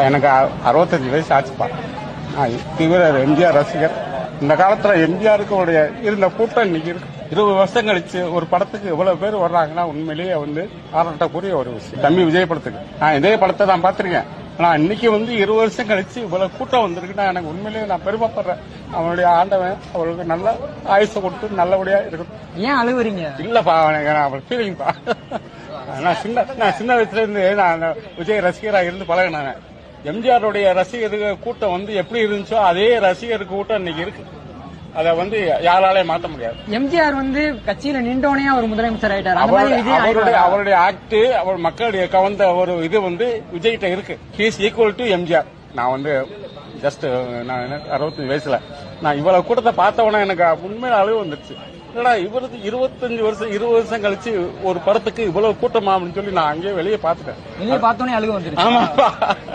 எனக்கு 65 வயசு ஆச்சுப்பா. தீவிர எம்ஜிஆர் ரசிகர். இந்த காலத்துல எம்ஜிஆருக்கு இருந்த கூட்டம் இன்னைக்கு இருக்கு. 20 வருஷம் கழிச்சு ஒரு படத்துக்கு இவ்வளவு பேர் வர்றாங்கன்னா உண்மையிலேயே பாராட்டக்கூடிய ஒரு விஷயம். தம்பி விஜய் படத்துக்கு நான் இதே படத்தை நான் பாத்திருக்கேன். ஆனா இன்னைக்கு 20 வருஷம் கழிச்சு இவ்வளவு கூட்டம் வந்திருக்குன்னா எனக்கு உண்மையிலேயே நான் பெருமைப்படுறேன். அவனுடைய ஆண்டவன் அவளுக்கு நல்ல ஆயுசை கொடுத்து நல்லபடியா இருக்கணும். ஏன் அழுகுறீங்க? இல்லப்பா, அவள் ஃபீலிங்ப்பா. நான் சின்ன வயசுல இருந்து நான் விஜய் ரசிகரா இருந்து பழகினாங்க. எம்ஜிஆருடைய ரசிகர்கள் கூட்டம் எப்படி இருந்துச்சோ அதே ரசிகர் கூட்டம் இன்னைக்கு இருக்கு. அத யாராலே மாற்ற முடியாது. எம்ஜிஆர் கட்சியில நின்றோனே அவர் முதலமைச்சர் ஆயிட்டார். அவருடைய ஆக்ட் அவர் மக்களுடைய கவர்ந்த ஒரு இது விஜய்கிட்ட இருக்கு. He's equal to MGR. நான் ஜஸ்ட் நான் 65 வயசுல நான் இவ்வளவு கூட்டத்தை பார்த்தவன எனக்கு உண்மையில அழுவு வந்துருச்சு. இல்லடா இவருக்கு 20 வருஷம் கழிச்சு ஒரு படத்துக்கு இவ்வளவு கூட்டமா அப்படின்னு சொல்லி நான் அங்கேயே வெளியே பார்த்துட்டேன். வெளியே பார்த்தோன்னே அழுகு வந்துருச்சு. ஆமாப்பா.